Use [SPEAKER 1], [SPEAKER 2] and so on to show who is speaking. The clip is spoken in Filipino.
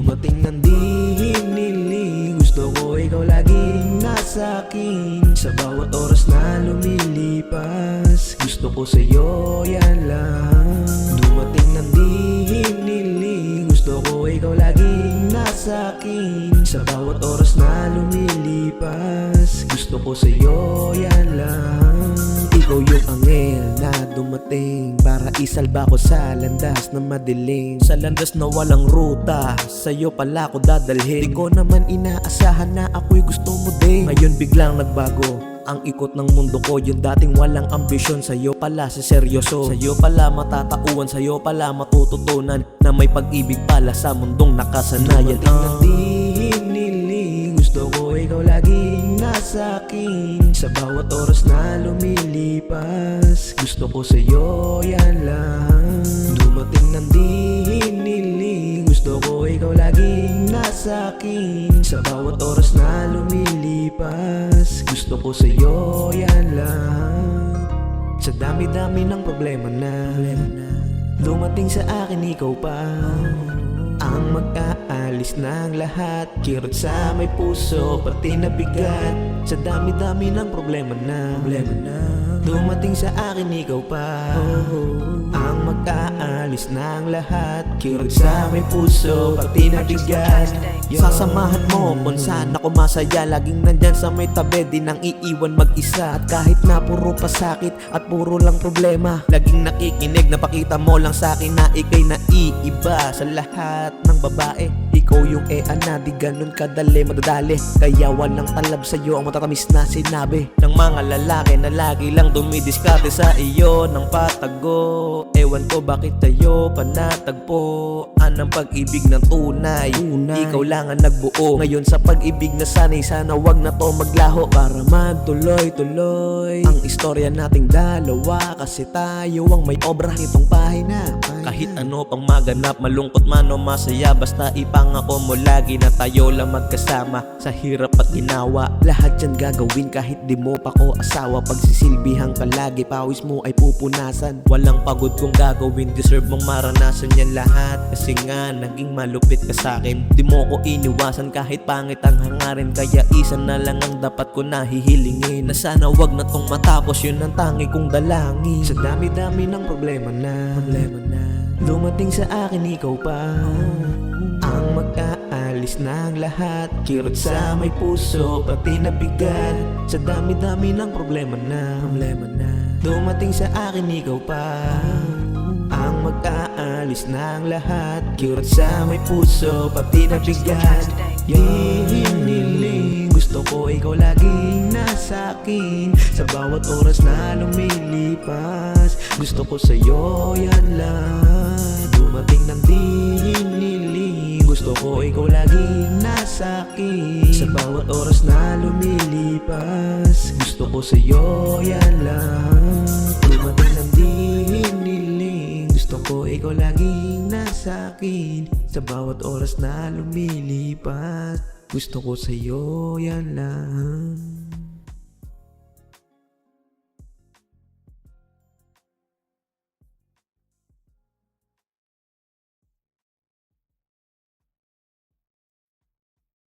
[SPEAKER 1] Dumating ng di hiniling, gusto ko ikaw laging nasa akin. Sa bawat oras na lumilipas, gusto ko sa'yo yan lang. Dumating ng di hiniling, gusto ko ikaw laging nasa akin. Sa bawat oras na lumilipas, gusto ko sa'yo yan lang. Ikaw yung angel na dumating para isalba ko sa landas na madilim. Sa landas na walang ruta, sa'yo pala ko dadalhin. Di ko naman inaasahan na ako'y gusto mo din. Ngayon biglang nagbago ang ikot ng mundo ko. Yung dating walang ambisyon, sa'yo pala si seryoso. Sa'yo pala matatauhan, sa'yo pala matututunan na may pag-ibig pala sa mundong nakasanayan. Dumating ng di hiniling, gusto ko ikaw laging nasa akin. Sa bawat oras na lumilipas, gusto ko sa'yo yan lang. Dumating ng di hiniling, gusto ko ikaw laging nasa akin. Sa bawat oras na lumilipas, gusto ko sa'yo yan lang. Sa dami-dami ng problema na dumating sa akin, ikaw pa ang mag-aalis ng lahat. Kirot sa may puso, pati na bigat. Sa dami-dami ng problema na dumating sa akin, ikaw pa ang mag-aalis ng lahat. Kirot sa may puso, pati na bigat. Sasamahan mo kung saan ako masaya. Laging nandyan sa may tabi, di nang iiwan mag-isa. At kahit na puro pasakit at puro lang problema, laging nakikinig, napakita mo lang sa'kin na ika'y naiiba sa lahat ng babae. Ikaw yung na di ganun kadali madadali. Kaya walang talab sa'yo ang matatamis na sinabi ng mga lalaki na lagi lang dumidiskarte sa iyo ng patago. Ewan ko bakit tayo panatagpo. Anong pag-ibig ng tunay, ikaw lang ang nagbuo. Ngayon sa pag-ibig na sanay, sana wag na to maglaho. Para magtuloy-tuloy ang istorya nating dalawa. Kasi tayo ang may obra nitong pahina. Kahit ano pang maganap, malungkot man o masaya, basta ipangako mo lagi na tayo lang magkasama. Sa hirap at ginawa, lahat yan gagawin kahit di mo pa ko asawa. Pagsisilbihan ka lagi, pawis mo ay pupunasan. Walang pagod kung gagawin, deserve mong maranasan yan lahat. Kasi nga naging malupit ka sa'kin, di mo ko iniwasan kahit pangit ang hangarin. Kaya isa na lang ang dapat ko nahihilingin, na sana wag na tong matapos, yun ang tangi kong dalangin. Sa dami-dami ng problema na dumating sa akin, ikaw pa ang mag-aalis ng lahat. Kirot sa may puso, pati na bigat. Sa dami-dami ng problema na dumating sa akin, ikaw pa ang mag-aalis ng lahat. Kirot sa may puso, pati na bigat. Hiniling, gusto ko ikaw laging nasa akin. Sa bawat oras na lumilipas, gusto ko sa'yo yan lang. Dumating ng di hiniling, gusto ko ikaw laging nasa akin. Sa bawat oras na lumilipas, gusto ko sa'yo yan lang. Dumating ng di hiniling, gusto ko ikaw laging nasa akin. Sa bawat oras na lumilipas, gusto ko sa'yo yan lang.